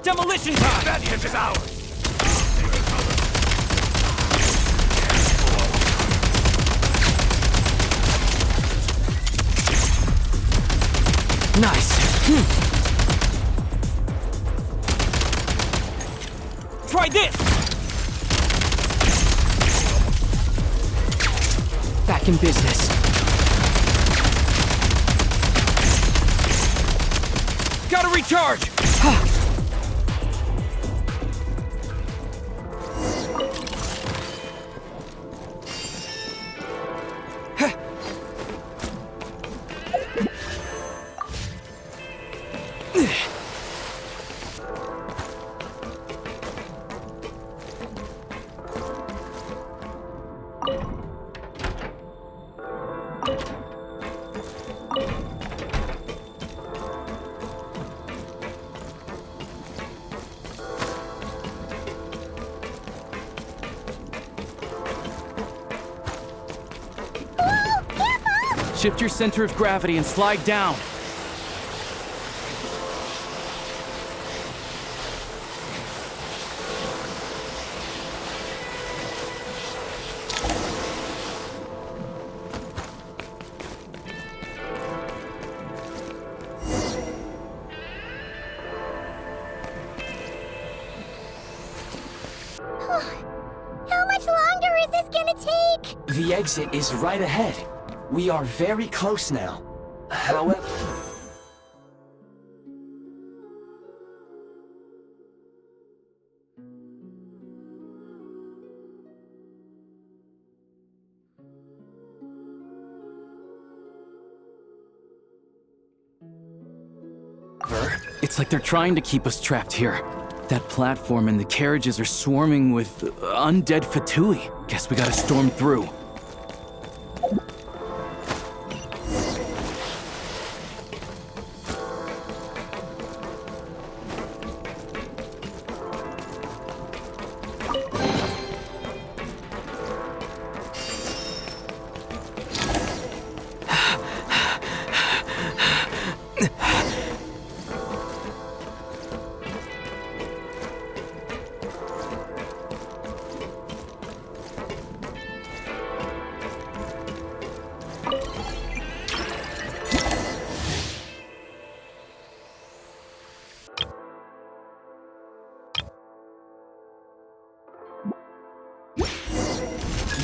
Demolition time! That hit is ours! Nice. Try this! Back in business. Gotta recharge! Shift your center of gravity and slide down. How much longer is this gonna take? The exit is right ahead. We are very close now. However... It's like they're trying to keep us trapped here. That platform and the carriages are swarming with undead Fatui. Guess we gotta storm through.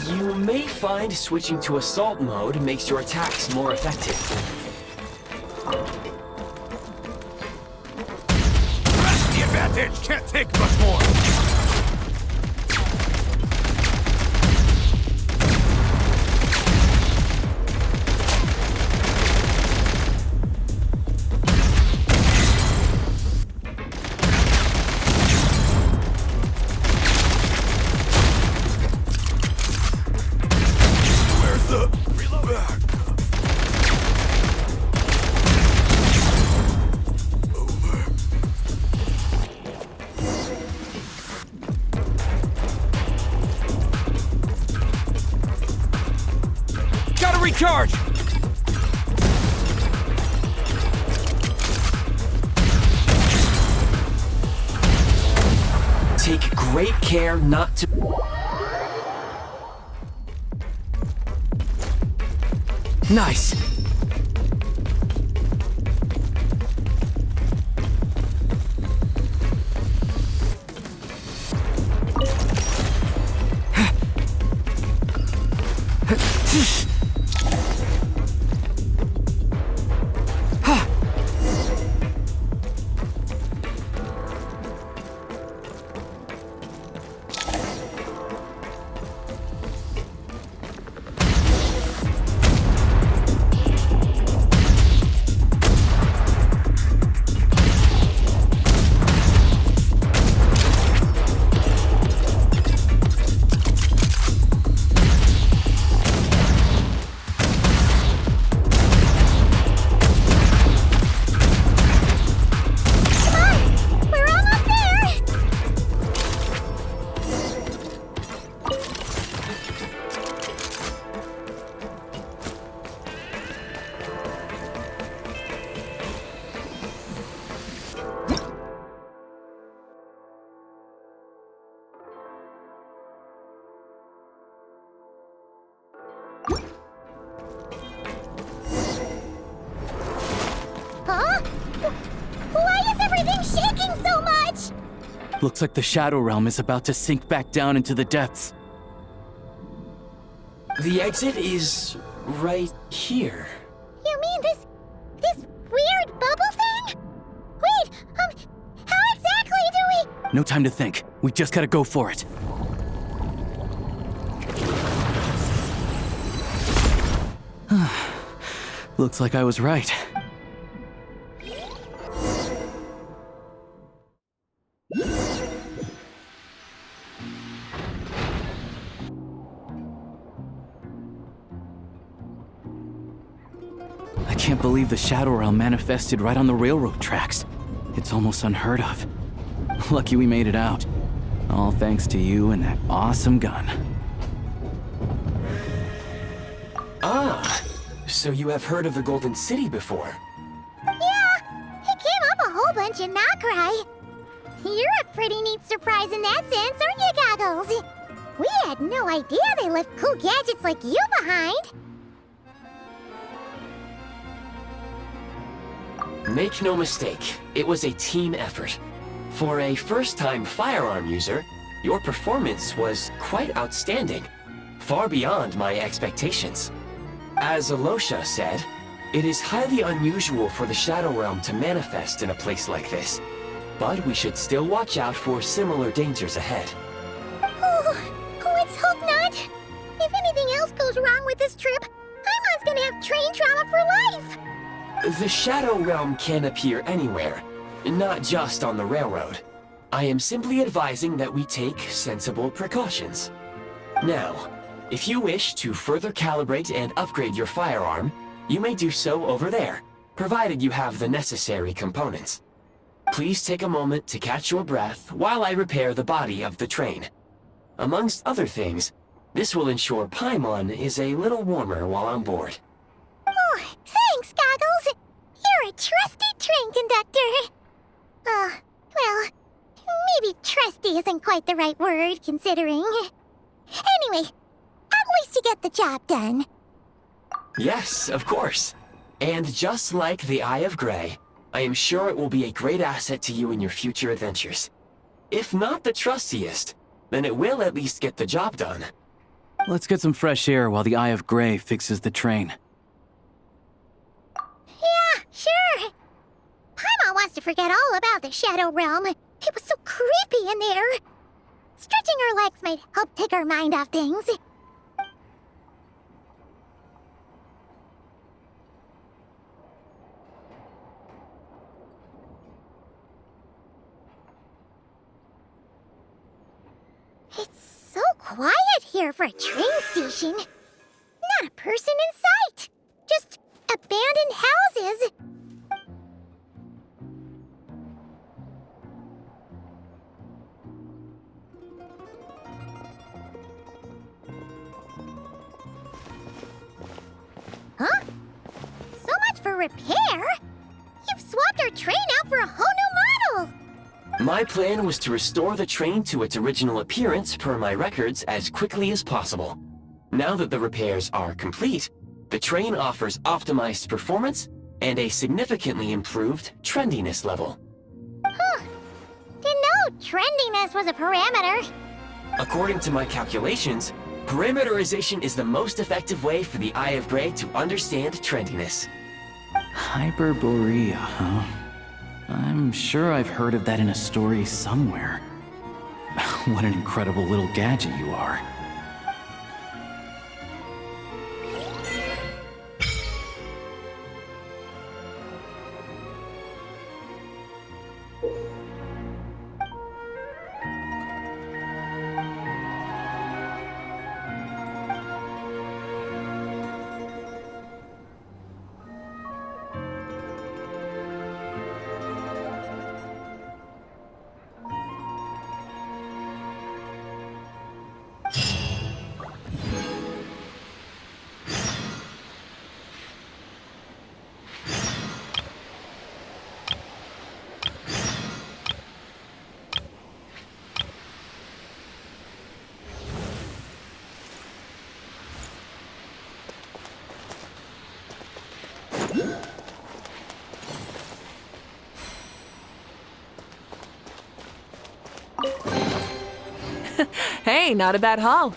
You may find switching to assault mode makes your attacks more effective. Press the advantage! Can't take much more! Recharge! Take great care not to... Nice! Looks like the Shadow Realm is about to sink back down into the depths. The exit is right here. You mean this weird bubble thing? Wait, how exactly do we... No time to think. We just gotta go for it. Looks like I was right. I can't believe the Shadow Realm manifested right on the railroad tracks. It's almost unheard of. Lucky we made it out. All thanks to you and that awesome gun. Ah, so you have heard of the Golden City before? Yeah, it came up a whole bunch in Nokrai. You're a pretty neat surprise in that sense, aren't you, Goggles? We had no idea they left cool gadgets like you behind. Make no mistake, it was a team effort. For a first-time firearm user, your performance was quite outstanding, far beyond my expectations. As Alosha said, it is highly unusual for the Shadow Realm to manifest in a place like this, but we should still watch out for similar dangers ahead. Let's hope not. If anything else goes wrong with this trip, Paimon's gonna have train trauma for life. The Shadow Realm can appear anywhere, not just on the railroad. I am simply advising that we take sensible precautions. Now, if you wish to further calibrate and upgrade your firearm, you may do so over there, provided you have the necessary components. Please take a moment to catch your breath while I repair the body of the train. Amongst other things, this will ensure Paimon is a little warmer while on board. Oh, thanks, Goggles. You're a trusty train conductor. Well, maybe trusty isn't quite the right word, considering. Anyway, at least you get the job done. Yes, of course. And just like the Eye of Grey, I am sure it will be a great asset to you in your future adventures. If not the trustiest, then it will at least get the job done. Let's get some fresh air while the Eye of Grey fixes the train. Yeah, sure. Paimon wants to forget all about the Shadow Realm. It was so creepy in there. Stretching her legs might help take her mind off things. It's so quiet here for a train station. Not a person in sight. Just abandoned houses. Huh? So much for repair? You've swapped our train out for a whole new model! My plan was to restore the train to its original appearance per my records as quickly as possible. Now that the repairs are complete, the train offers optimized performance and a significantly improved trendiness level. Huh. Didn't know trendiness was a parameter. According to my calculations, parameterization is the most effective way for the Eye of Grey to understand trendiness. Hyperborea, huh? I'm sure I've heard of that in a story somewhere. What an incredible little gadget you are. Hey, not a bad haul.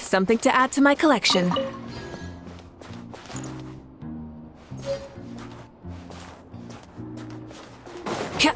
Something to add to my collection. Ka-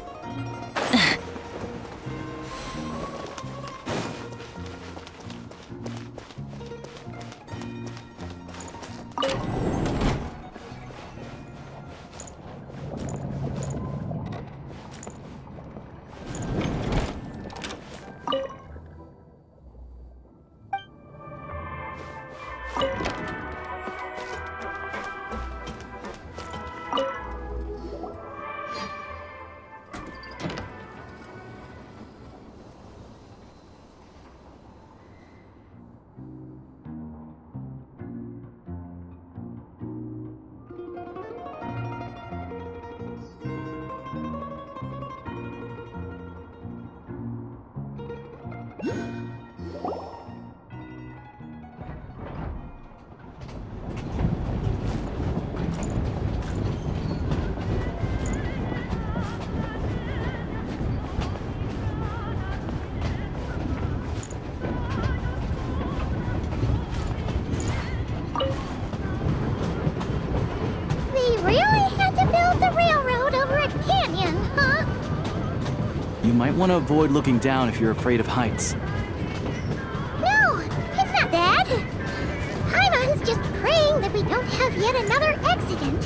They really had to build the railroad over a canyon, huh? You might want to avoid looking down if you're afraid of heights. No, it's not that. Paimon's just praying that we don't have yet another accident.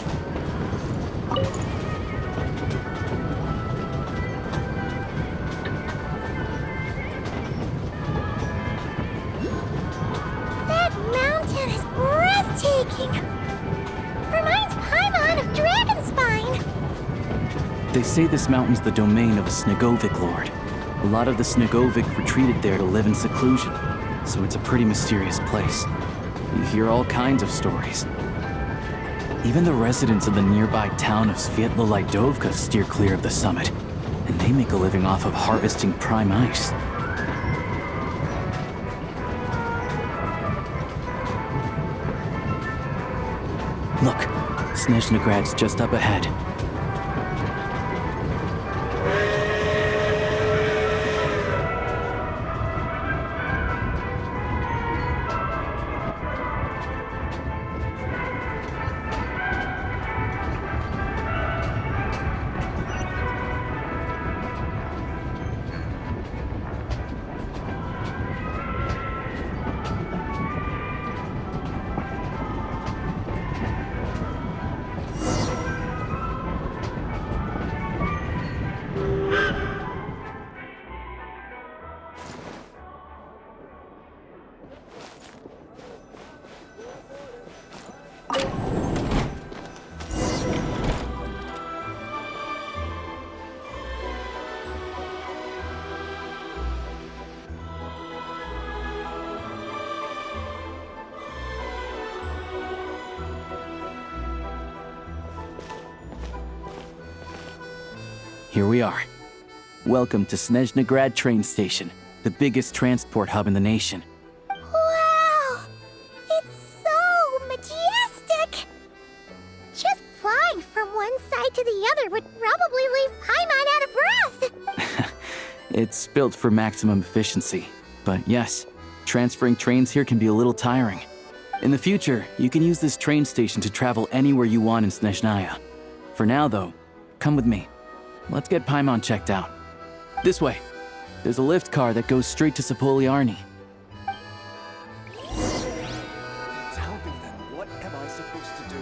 That mountain is breathtaking. Reminds Paimon of Dragonspine. They say this mountain's the domain of a Snegovic lord. A lot of the Snegovic retreated there to live in seclusion, so it's a pretty mysterious place. You hear all kinds of stories. Even the residents of the nearby town of Svietlo-Lidovka steer clear of the summit, and they make a living off of harvesting prime ice. Look, Snezhnagrad's just up ahead. Here we are. Welcome to Snezhnagrad train station, the biggest transport hub in the nation. Wow! It's so majestic! Just flying from one side to the other would probably leave Paimon out of breath! It's built for maximum efficiency, but yes, transferring trains here can be a little tiring. In the future, you can use this train station to travel anywhere you want in Snezhnaya. For now, though, come with me. Let's get Paimon checked out. This way. There's a lift car that goes straight to Sapoliarni. Tell me then, what am I supposed to do?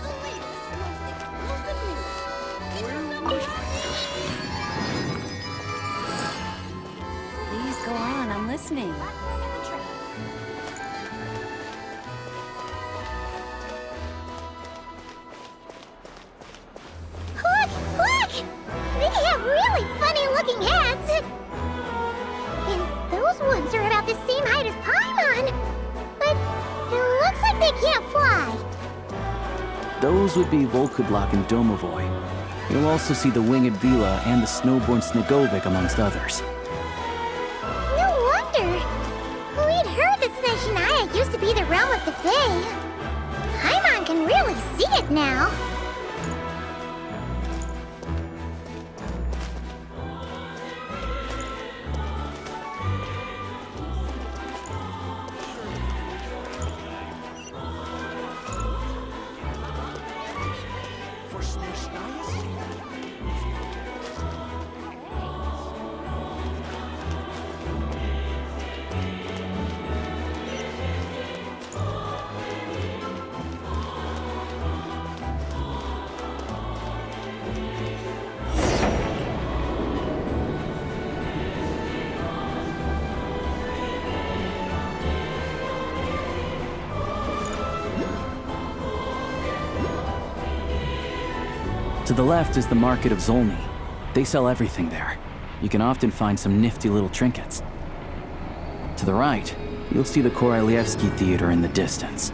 The latest, most explosive news. listening. Look! Look! They have really funny-looking hats! And those ones are about the same height as Paimon! But it looks like they can't fly! Those would be Volkudlak and Domovoy. You'll also see the winged Vila and the snowborn Snegovic amongst others. No wonder! We'd heard that Snezhnaya used to be the realm of the Fae. Paimon can really see it now! For Snezhnaya's sake. To the left is the Market of Zolny. They sell everything there. You can often find some nifty little trinkets. To the right, you'll see the Korolyevsky Theater in the distance.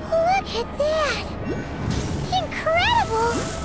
Look at that! Incredible!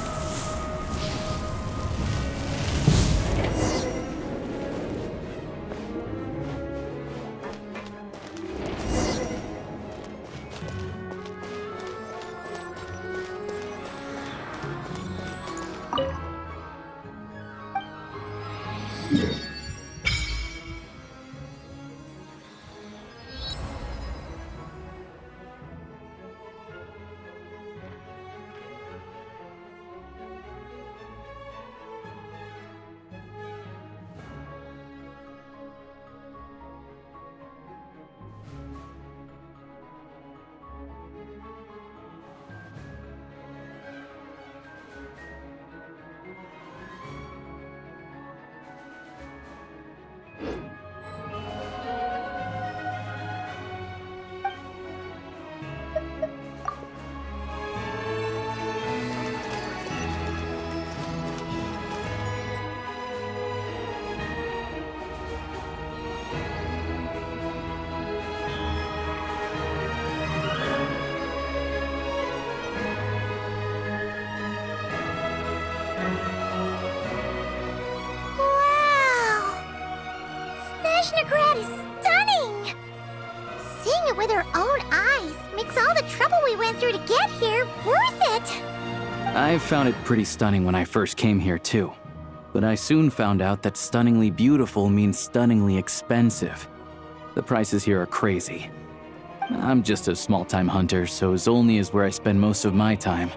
Snezhnaya is stunning! Seeing it with our own eyes makes all the trouble we went through to get here worth it! I found it pretty stunning when I first came here too. But I soon found out that stunningly beautiful means stunningly expensive. The prices here are crazy. I'm just a small-time hunter, so Zolny is where I spend most of my time.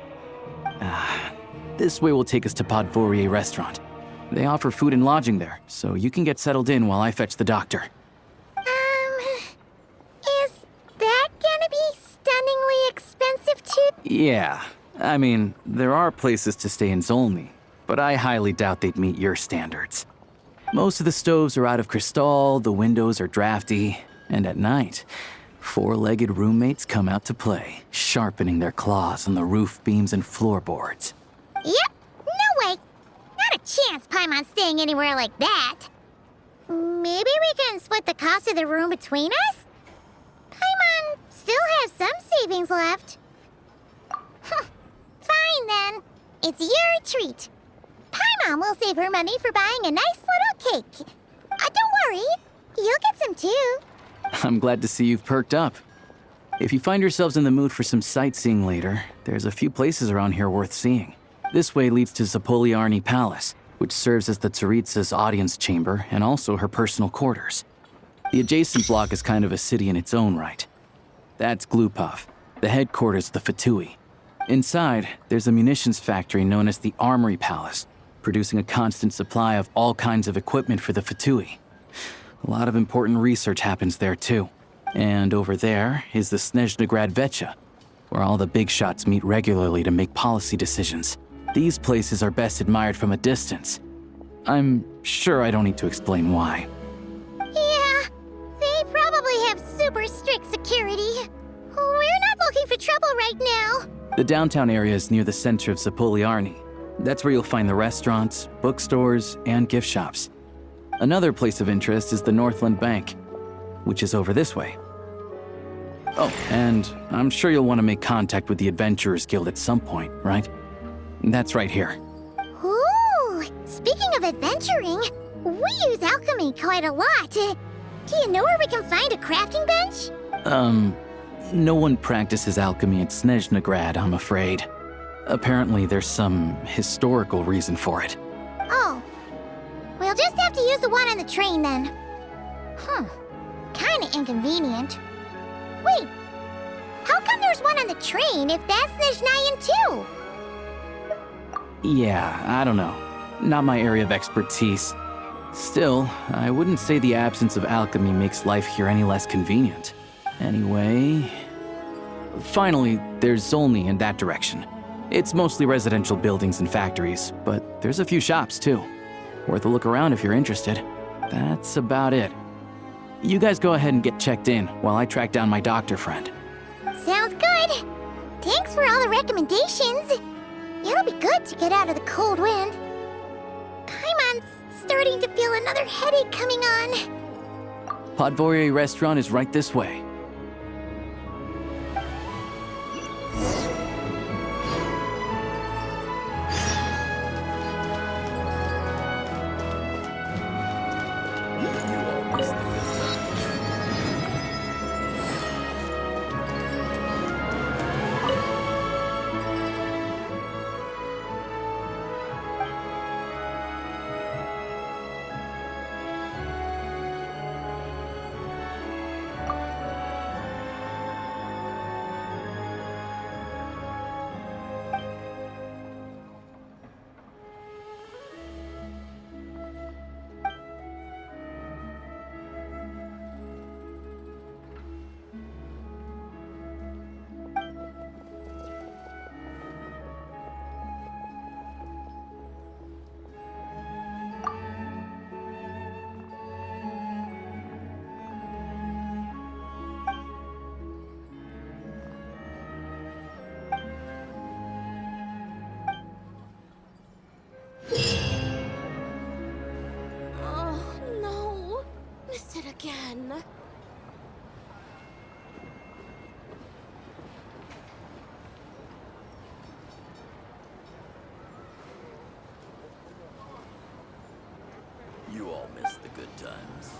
This way will take us to Podvorier restaurant. They offer food and lodging there, so you can get settled in while I fetch the doctor. Is that gonna be stunningly expensive too? Yeah, I mean, there are places to stay in Zolny, but I highly doubt they'd meet your standards. Most of the stoves are out of crystal, the windows are drafty, and at night, four-legged roommates come out to play, sharpening their claws on the roof beams and floorboards. Yep, no way! Not a chance Paimon's staying anywhere like that. Maybe we can split the cost of the room between us? Paimon still has some savings left. Fine then. It's your treat. Paimon will save her money for buying a nice little cake. Don't worry, you'll get some too. I'm glad to see you've perked up. If you find yourselves in the mood for some sightseeing later, there's a few places around here worth seeing. This way leads to Zapoliarny Palace, which serves as the Tsaritsa's audience chamber and also her personal quarters. The adjacent block is kind of a city in its own right. That's Glupov, the headquarters of the Fatui. Inside, there's a munitions factory known as the Armory Palace, producing a constant supply of all kinds of equipment for the Fatui. A lot of important research happens there too. And over there is the Snezhnaya Vecha, where all the big shots meet regularly to make policy decisions. These places are best admired from a distance. I'm sure I don't need to explain why. Yeah, trouble right now. The downtown area is near the center of Zapoliarny. That's where you'll find the restaurants, bookstores, and gift shops. Another place of interest is the Northland Bank, which is over this way. Oh, and I'm sure you'll want to make contact with the Adventurers Guild at some point, right? That's right here. Ooh, speaking of adventuring, we use alchemy quite a lot. Do you know where we can find a crafting bench? No one practices alchemy at Snezhnaya, I'm afraid. Apparently there's some historical reason for it. Oh. We'll just have to use the one on the train then. Kinda inconvenient. Wait, how come there's one on the train if that's Snezhnayan too? Yeah, I don't know. Not my area of expertise. Still, I wouldn't say the absence of alchemy makes life here any less convenient. Anyway... Finally, there's Zolny in that direction. It's mostly residential buildings and factories, but there's a few shops too. Worth a look around if you're interested. That's about it. You guys go ahead and get checked in while I track down my doctor friend. Sounds good. Thanks for all the recommendations. It'll be good to get out of the cold wind. Paimon's starting to feel another headache coming on. Podvorye restaurant is right this way. Again. You all missed the good times.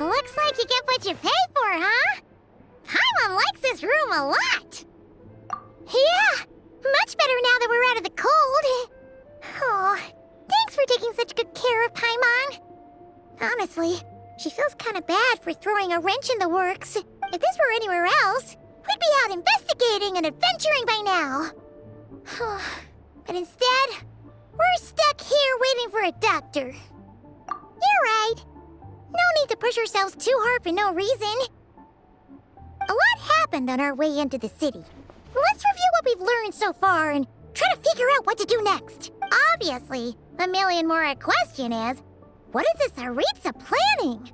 Looks like you get what you pay for, huh? Paimon likes this room a lot. Yeah, much better now that we're out of the cold. Oh, thanks for taking such good care of Paimon. Honestly, she feels kind of bad for throwing a wrench in the works. If this were anywhere else, we'd be out investigating and adventuring by now. But instead, we're stuck here waiting for a doctor. You're right. No need to push ourselves too hard for no reason. A lot happened on our way into the city. Let's review what we've learned so far and try to figure out what to do next. Obviously, the million more question is, what is this Saritsa planning?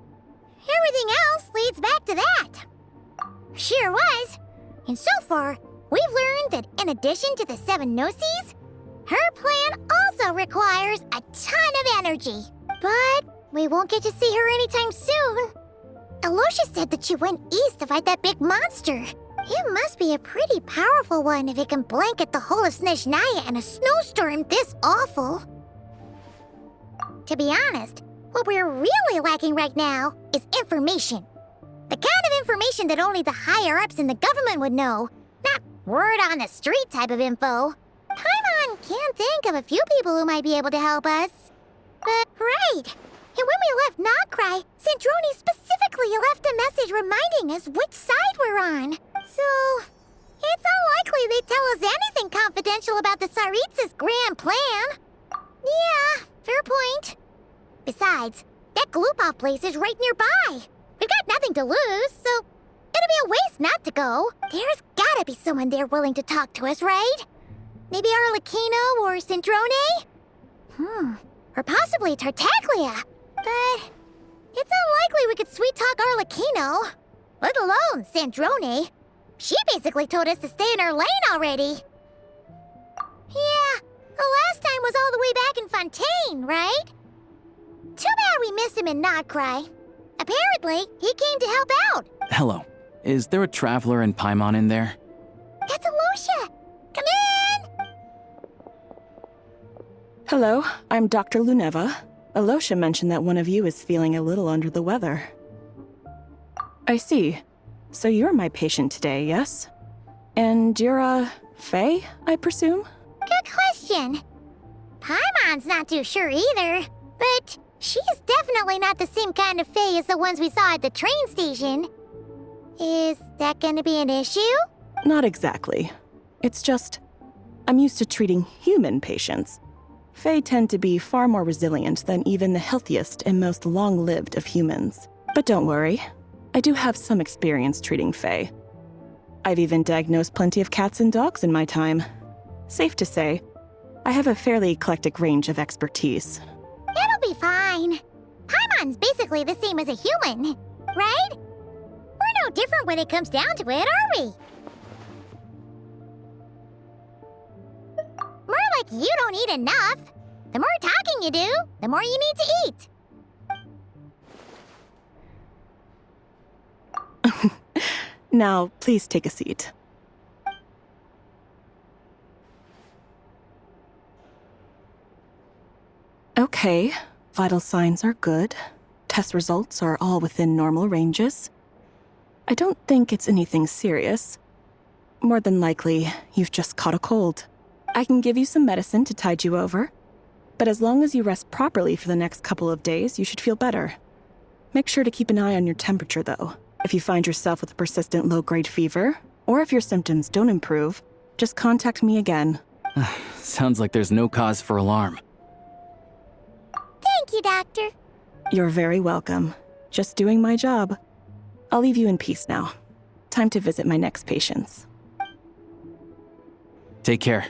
Everything else leads back to that. Sure was. And so far, we've learned that in addition to the 7 Gnosis, her plan also requires a ton of energy. But we won't get to see her anytime soon. Alosha said that she went east to fight that big monster. It must be a pretty powerful one if it can blanket the whole of Snezhnaya in a snowstorm this awful. To be honest, what we're really lacking right now is information. The kind of information that only the higher-ups in the government would know, not word-on-the-street type of info. Paimon can think of a few people who might be able to help us. But, right. And when we left Nogcry, Sandrone specifically left a message reminding us which side we're on. So, it's unlikely they'd tell us anything confidential about the Saritsa's grand plan. Yeah, fair point. Besides, that Gloopov place is right nearby. We've got nothing to lose, so it'd be a waste not to go. There's gotta be someone there willing to talk to us, right? Maybe Arlecchino or Sandrone? Or possibly Tartaglia. But it's unlikely we could sweet-talk Arlecchino, let alone Sandrone. She basically told us to stay in her lane already. Yeah, the last time was all the way back in Fontaine, right? Too bad we missed him in Nogcry. Apparently, he came to help out. Hello. Is there a traveler in Paimon in there? That's Alosha. Come in! Hello, I'm Dr. Luneva. Alosha mentioned that one of you is feeling a little under the weather. I see. So you're my patient today, yes? And you're, Faye, I presume? Good question. Paimon's not too sure either, but she's definitely not the same kind of Faye as the ones we saw at the train station. Is that gonna be an issue? Not exactly. It's just, I'm used to treating human patients. Fae tend to be far more resilient than even the healthiest and most long-lived of humans. But don't worry, I do have some experience treating Fae. I've even diagnosed plenty of cats and dogs in my time. Safe to say, I have a fairly eclectic range of expertise. It'll be fine. Paimon's basically the same as a human, right? We're no different when it comes down to it, are we? More like you don't eat enough. The more talking you do, the more you need to eat. Now, please take a seat. Okay, vital signs are good. Test results are all within normal ranges. I don't think it's anything serious. More than likely, you've just caught a cold. I can give you some medicine to tide you over, but as long as you rest properly for the next couple of days, you should feel better. Make sure to keep an eye on your temperature, though. If you find yourself with a persistent low-grade fever, or if your symptoms don't improve, just contact me again. Sounds like there's no cause for alarm. Thank you, Doctor. You're very welcome. Just doing my job. I'll leave you in peace now. Time to visit my next patients. Take care.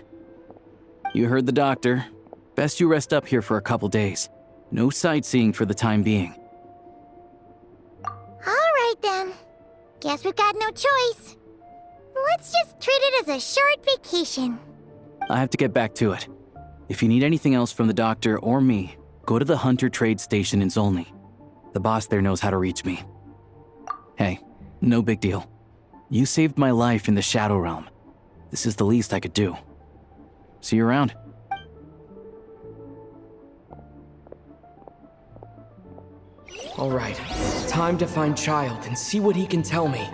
You heard the doctor. Best you rest up here for a couple days. No sightseeing for the time being. All right, then. Guess we've got no choice. Let's just treat it as a short vacation. I have to get back to it. If you need anything else from the doctor or me, go to the Hunter Trade Station in Zolny. The boss there knows how to reach me. Hey, no big deal. You saved my life in the Shadow Realm. This is the least I could do. See you around. All right, time to find Child and see what he can tell me.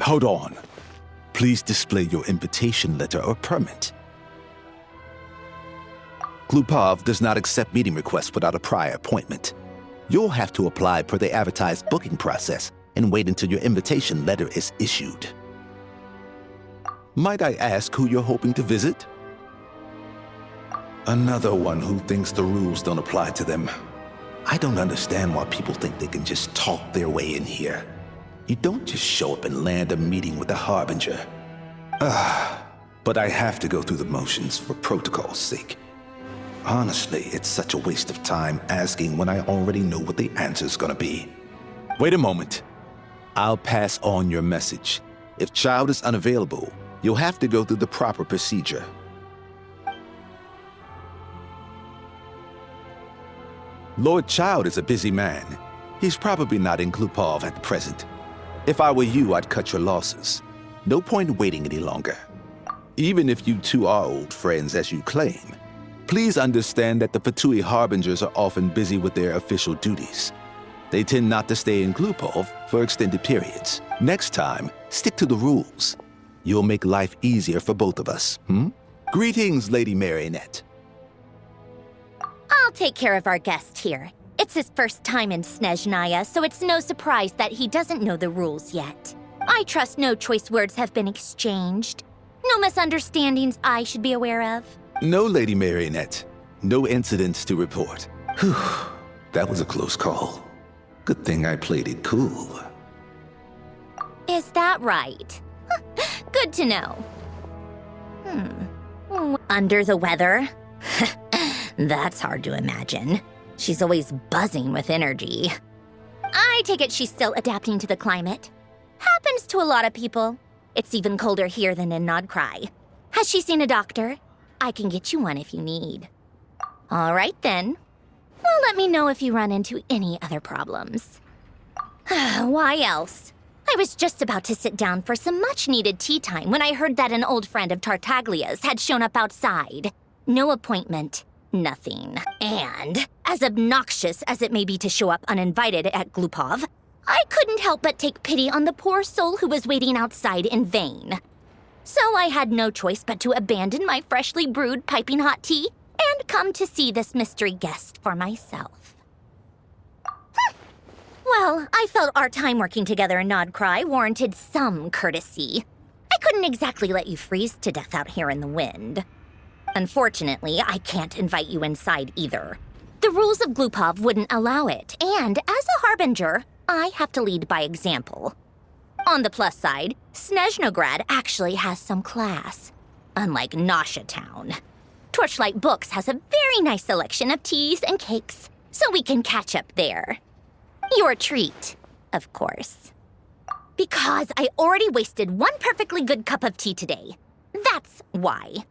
Hold on. Please display your invitation letter or permit. Glupov does not accept meeting requests without a prior appointment. You'll have to apply per the advertised booking process and wait until your invitation letter is issued. Might I ask who you're hoping to visit? Another one who thinks the rules don't apply to them. I don't understand why people think they can just talk their way in here. You don't just show up and land a meeting with the Harbinger. But I have to go through the motions for protocol's sake. Honestly, it's such a waste of time asking when I already know what the answer's gonna be. Wait a moment. I'll pass on your message. If Child is unavailable, you'll have to go through the proper procedure. Lord Child is a busy man. He's probably not in Glupov at the present. If I were you, I'd cut your losses. No point waiting any longer. Even if you two are old friends as you claim, please understand that the Fatui Harbingers are often busy with their official duties. They tend not to stay in Glupov for extended periods. Next time, stick to the rules. You'll make life easier for both of us, Greetings, Lady Marionette. I'll take care of our guest here. It's his first time in Snezhnaya, so it's no surprise that he doesn't know the rules yet. I trust no choice words have been exchanged. No misunderstandings I should be aware of. No, Lady Marionette. No incidents to report. Whew, that was a close call. Good thing I played it cool. Is that right? Good to know. Under the weather? That's hard to imagine. She's always buzzing with energy. I take it she's still adapting to the climate. Happens to a lot of people. It's even colder here than in Nodcry. Has she seen a doctor? I can get you one if you need. All right then. Well, let me know if you run into any other problems. Why else? I was just about to sit down for some much-needed tea time when I heard that an old friend of Tartaglia's had shown up outside. No appointment, nothing. And, as obnoxious as it may be to show up uninvited at Glupov, I couldn't help but take pity on the poor soul who was waiting outside in vain. So I had no choice but to abandon my freshly brewed piping hot tea and come to see this mystery guest for myself. Well, I felt our time working together in Nodcry warranted some courtesy. I couldn't exactly let you freeze to death out here in the wind. Unfortunately, I can't invite you inside either. The rules of Glupov wouldn't allow it, and as a Harbinger, I have to lead by example. On the plus side, Snezhnograd actually has some class, unlike Nasha Town. Torchlight Books has a very nice selection of teas and cakes, so we can catch up there. Your treat, of course. Because I already wasted one perfectly good cup of tea today. That's why.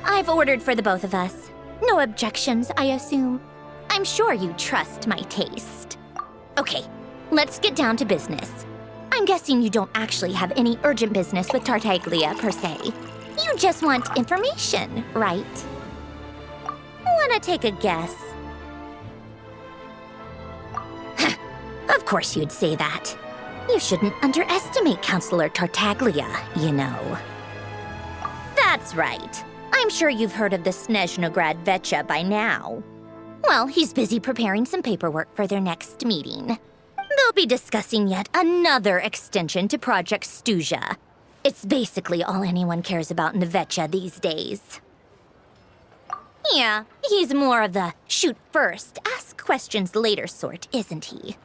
I've ordered for the both of us. No objections, I assume. I'm sure you trust my taste. Okay, let's get down to business. I'm guessing you don't actually have any urgent business with Tartaglia, per se. You just want information, right? Wanna take a guess? Of course you'd say that. You shouldn't underestimate Counselor Tartaglia, you know. That's right. I'm sure you've heard of the Snezhnaya by now. Well, he's busy preparing some paperwork for their next meeting. They'll be discussing yet another extension to Project Stuzha. It's basically all anyone cares about in Vecha these days. Yeah, he's more of the shoot first, ask questions later sort, isn't he?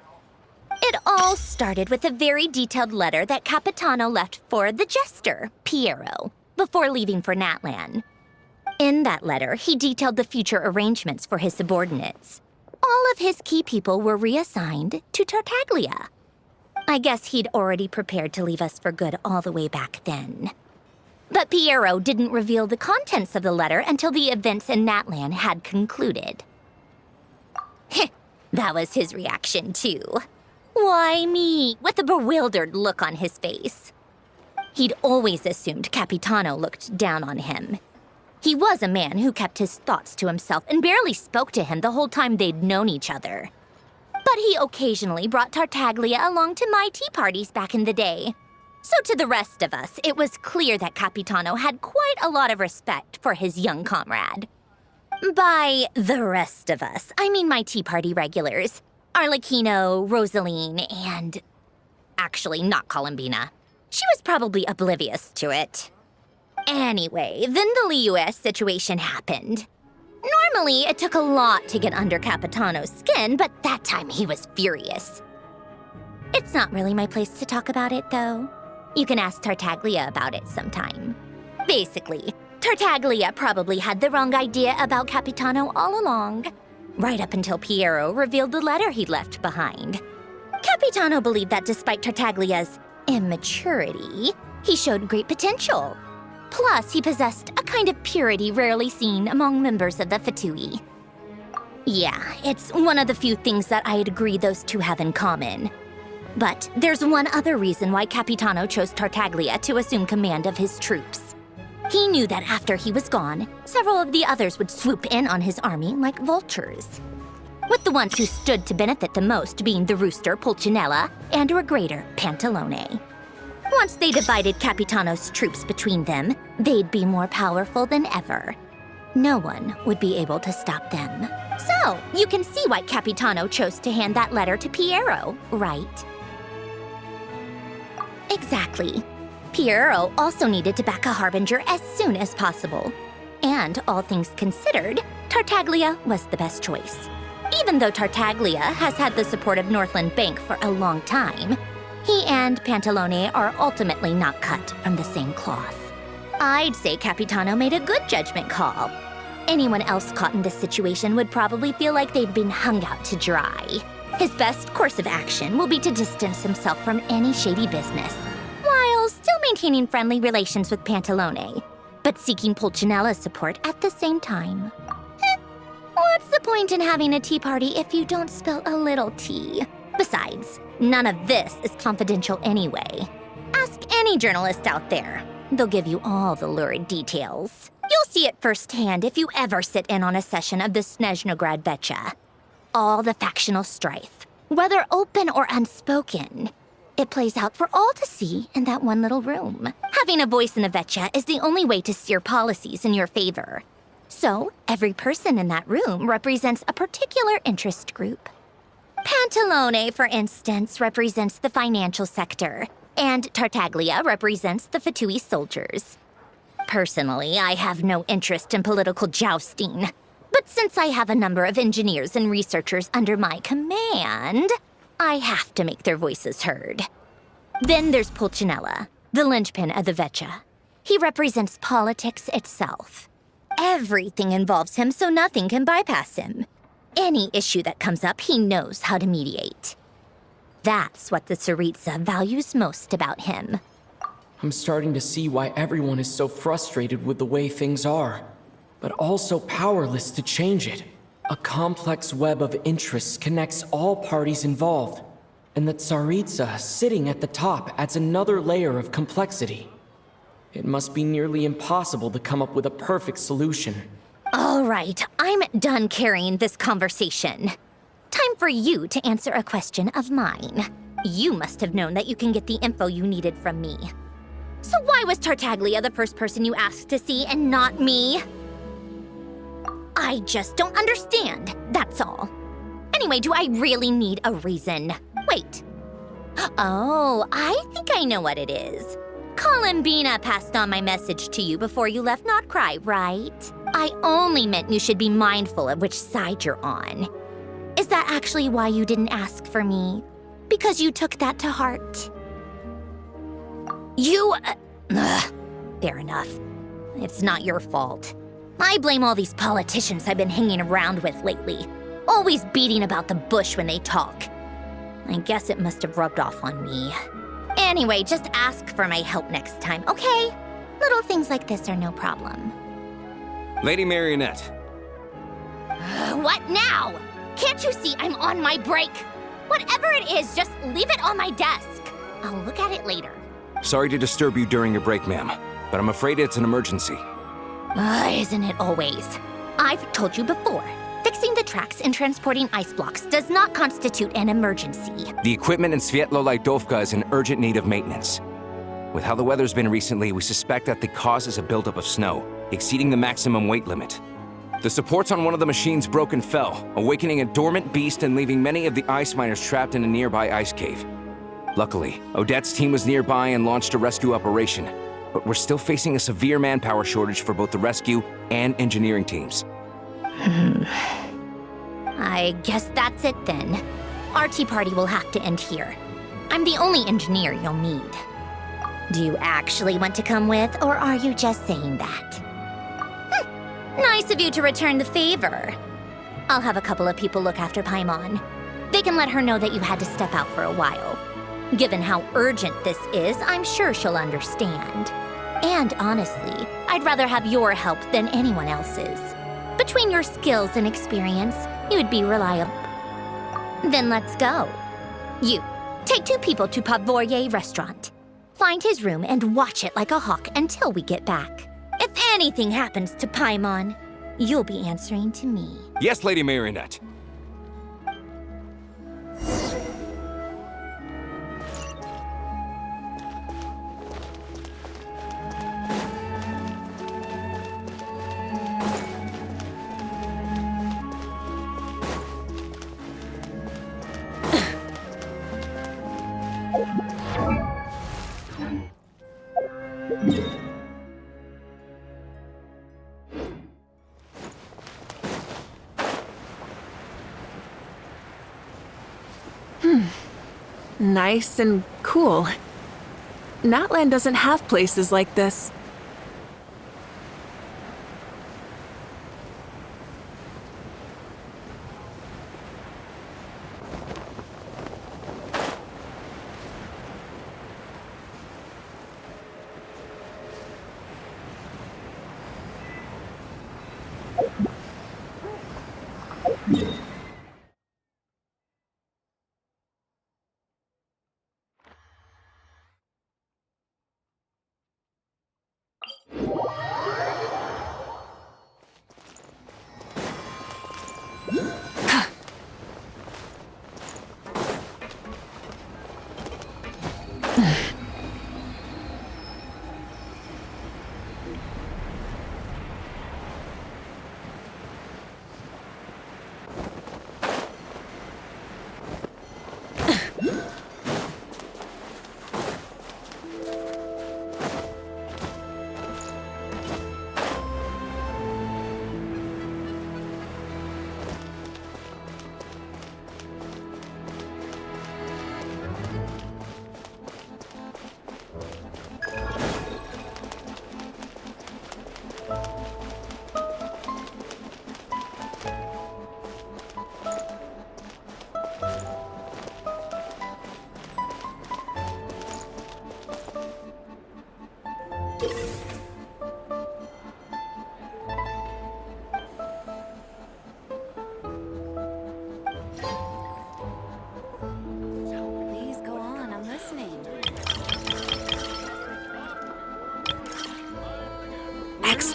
It all started with a very detailed letter that Capitano left for the jester, Piero, before leaving for Natlan. In that letter, he detailed the future arrangements for his subordinates. All of his key people were reassigned to Tartaglia. I guess he'd already prepared to leave us for good all the way back then. But Piero didn't reveal the contents of the letter until the events in Natlan had concluded. That was his reaction, too. Why me? With a bewildered look on his face. He'd always assumed Capitano looked down on him. He was a man who kept his thoughts to himself and barely spoke to him the whole time they'd known each other. But he occasionally brought Tartaglia along to my tea parties back in the day. So to the rest of us, it was clear that Capitano had quite a lot of respect for his young comrade. By the rest of us, I mean my tea party regulars. Arlecchino, Rosaline, and... actually, not Columbina. She was probably oblivious to it. Anyway, then the Liu situation happened. Normally, it took a lot to get under Capitano's skin, but that time he was furious. It's not really my place to talk about it, though. You can ask Tartaglia about it sometime. Basically, Tartaglia probably had the wrong idea about Capitano all along. Right up until Piero revealed the letter he'd left behind. Capitano believed that despite Tartaglia's immaturity, he showed great potential. Plus, he possessed a kind of purity rarely seen among members of the Fatui. Yeah, it's one of the few things that I'd agree those two have in common. But there's one other reason why Capitano chose Tartaglia to assume command of his troops. He knew that after he was gone, several of the others would swoop in on his army like vultures. With the ones who stood to benefit the most being the rooster Pulcinella and Regrator Pantalone. Once they divided Capitano's troops between them, they'd be more powerful than ever. No one would be able to stop them. So, you can see why Capitano chose to hand that letter to Piero, right? Exactly. Piero also needed to back a harbinger as soon as possible. And all things considered, Tartaglia was the best choice. Even though Tartaglia has had the support of Northland Bank for a long time, he and Pantalone are ultimately not cut from the same cloth. I'd say Capitano made a good judgment call. Anyone else caught in this situation would probably feel like they'd been hung out to dry. His best course of action will be to distance himself from any shady business, while still maintaining friendly relations with Pantalone, but seeking Pulcinella's support at the same time. What's the point in having a tea party if you don't spill a little tea? Besides, none of this is confidential anyway. Ask any journalist out there. They'll give you all the lurid details. You'll see it firsthand if you ever sit in on a session of the Snezhnaya. All the factional strife, whether open or unspoken, it plays out for all to see in that one little room. Having a voice in the Vecha is the only way to steer policies in your favor. So, every person in that room represents a particular interest group. Pantalone, for instance, represents the financial sector, and Tartaglia represents the Fatui soldiers. Personally, I have no interest in political jousting, but since I have a number of engineers and researchers under my command, I have to make their voices heard. Then there's Pulcinella, the linchpin of the Vecha. He represents politics itself. Everything involves him, so nothing can bypass him. Any issue that comes up, he knows how to mediate. That's what the Tsaritsa values most about him. I'm starting to see why everyone is so frustrated with the way things are, but also powerless to change it. A complex web of interests connects all parties involved. And the Tsaritsa sitting at the top adds another layer of complexity. It must be nearly impossible to come up with a perfect solution. All right, I'm done carrying this conversation. Time for you to answer a question of mine. You must have known that you can get the info you needed from me. So why was Tartaglia the first person you asked to see and not me? I just don't understand, that's all. Anyway, do I really need a reason? Wait. Oh, I think I know what it is. Columbina passed on my message to you before you left Not Cry, right? I only meant you should be mindful of which side you're on. Is that actually why you didn't ask for me? Because you took that to heart? Fair enough. It's not your fault. I blame all these politicians I've been hanging around with lately. Always beating about the bush when they talk. I guess it must have rubbed off on me. Anyway, just ask for my help next time, okay? Little things like this are no problem. Lady Marionette. What now? Can't you see I'm on my break? Whatever it is, just leave it on my desk. I'll look at it later. Sorry to disturb you during your break, ma'am, but I'm afraid it's an emergency. Isn't it always? I've told you before. Fixing the tracks and transporting ice blocks does not constitute an emergency. The equipment in Svietlolaidovka is in urgent need of maintenance. With how the weather's been recently, we suspect that the cause is a buildup of snow, exceeding the maximum weight limit. The supports on one of the machines broke and fell, awakening a dormant beast and leaving many of the ice miners trapped in a nearby ice cave. Luckily, Odette's team was nearby and launched a rescue operation, but we're still facing a severe manpower shortage for both the rescue and engineering teams. I guess that's it then. Our tea party will have to end here. I'm the only engineer you'll need. Do you actually want to come with, or are you just saying that? Nice of you to return the favor. I'll have a couple of people look after Paimon. They can let her know that you had to step out for a while. Given how urgent this is, I'm sure she'll understand. And honestly, I'd rather have your help than anyone else's. Between your skills and experience, you'd be reliable. Then let's go. You, take 2 people to Podvorye restaurant. Find his room and watch it like a hawk until we get back. If anything happens to Paimon, you'll be answering to me. Yes, Lady Marionette. Nice and cool. Natlan doesn't have places like this.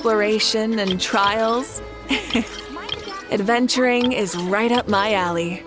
exploration and trials. Adventuring is right up my alley.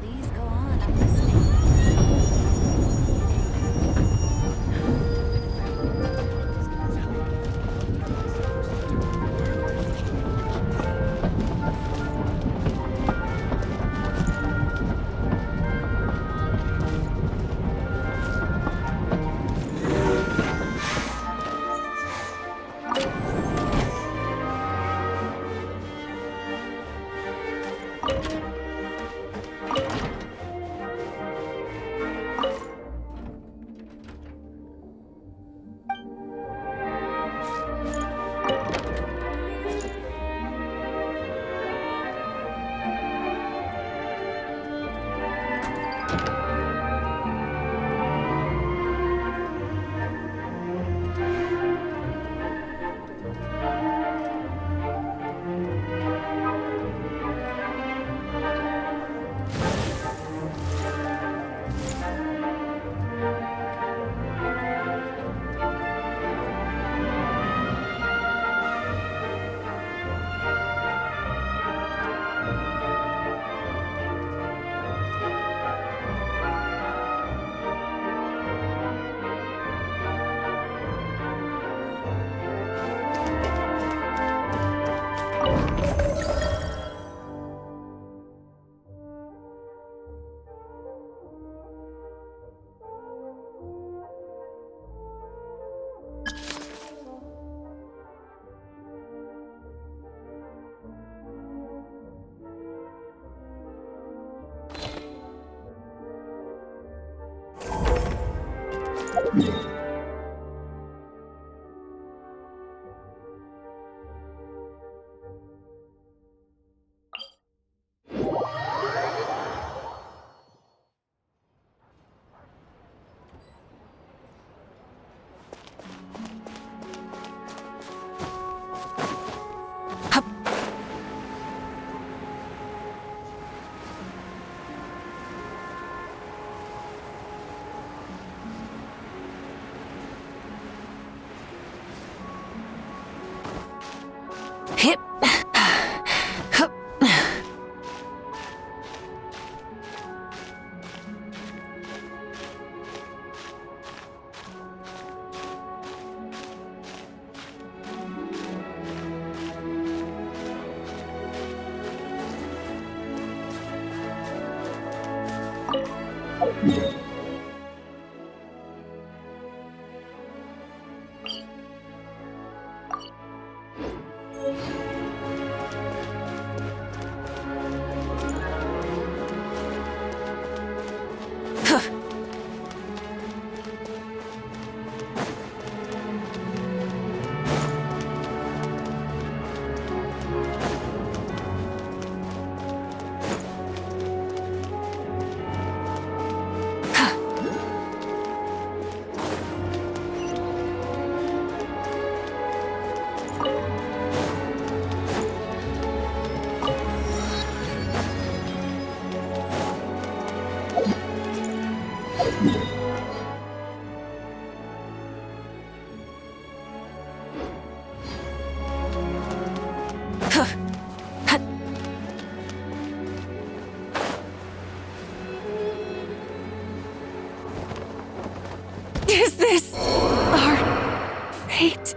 Please go on, I'm listening. Hip. Hup. Is this our fate?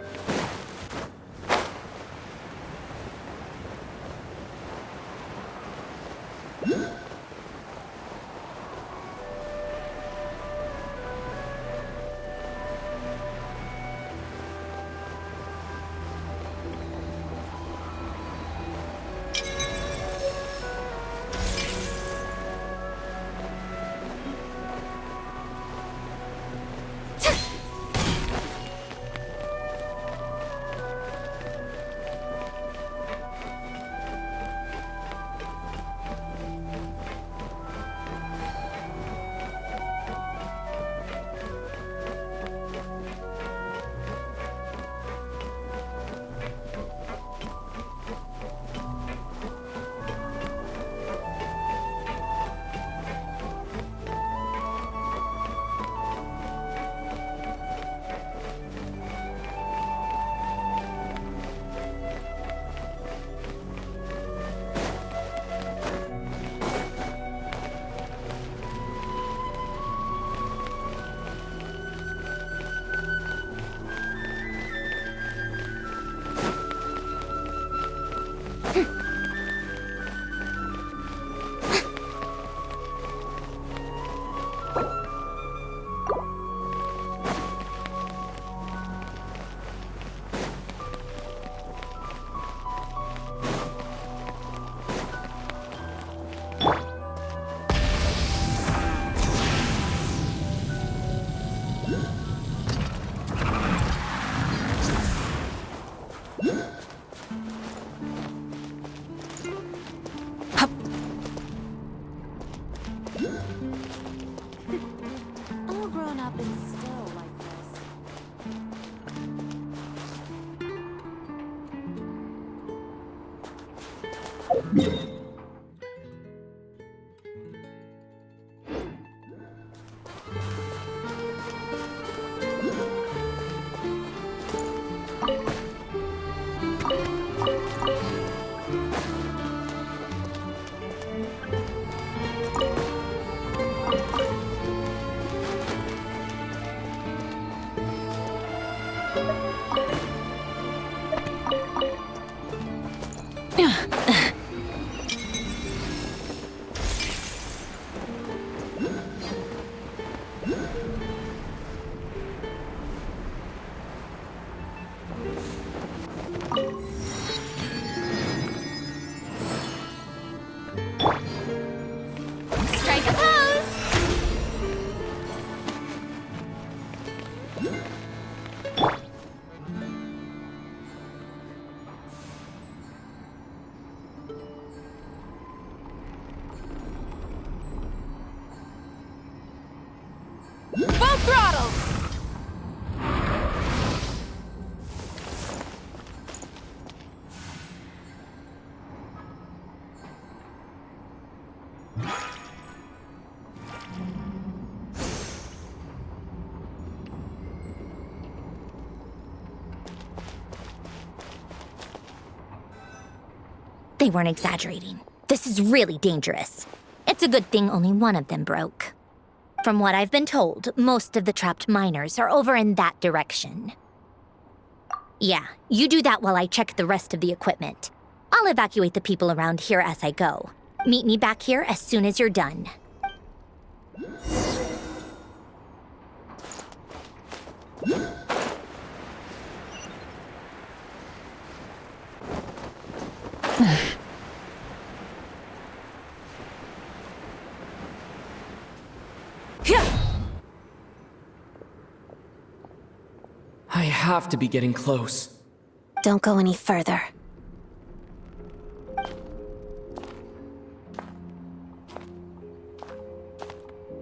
All grown up and still like this. Strike a pose! Full throttle! They weren't exaggerating. This is really dangerous. It's a good thing only one of them broke. From what I've been told, most of the trapped miners are over in that direction. Yeah, you do that while I check the rest of the equipment. I'll evacuate the people around here as I go. Meet me back here as soon as you're done. I have to be getting close. Don't go any further.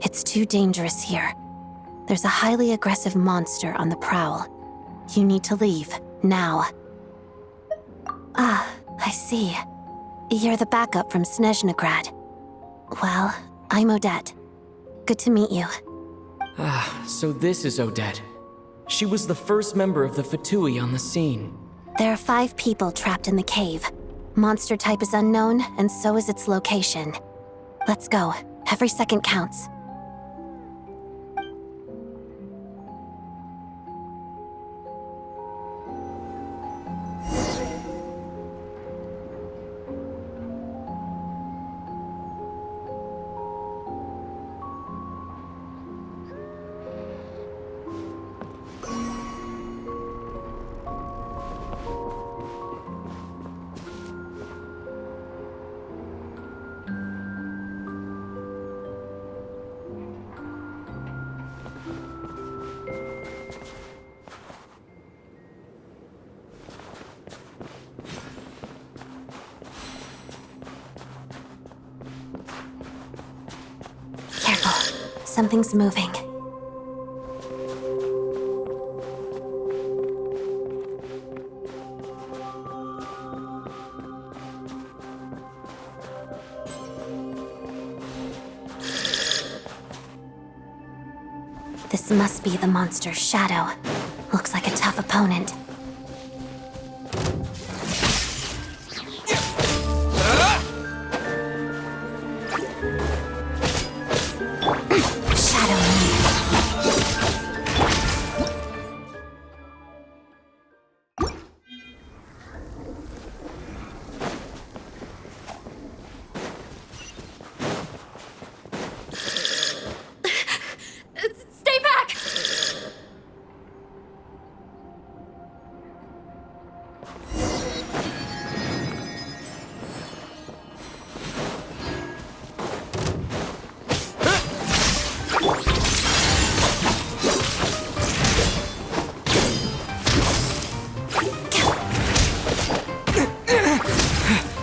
It's too dangerous here. There's a highly aggressive monster on the prowl. You need to leave, now. Ah, I see. You're the backup from Snezhnaya. Well, I'm Odette. Good to meet you. Ah, so this is Odette. She was the first member of the Fatui on the scene. There are 5 people trapped in the cave. Monster type is unknown, and so is its location. Let's go. Every second counts. Something's moving. This must be the monster's shadow. Looks like a tough opponent. Shadow me. Stay back!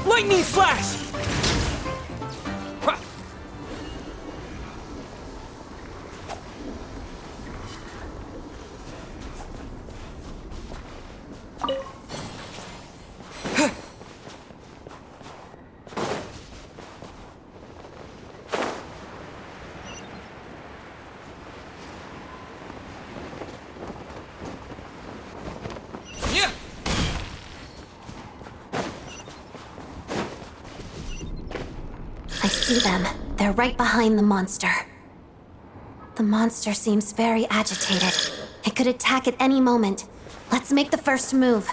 Lightning flash! I see them. They're right behind the monster. The monster seems very agitated. It could attack at any moment. Let's make the first move.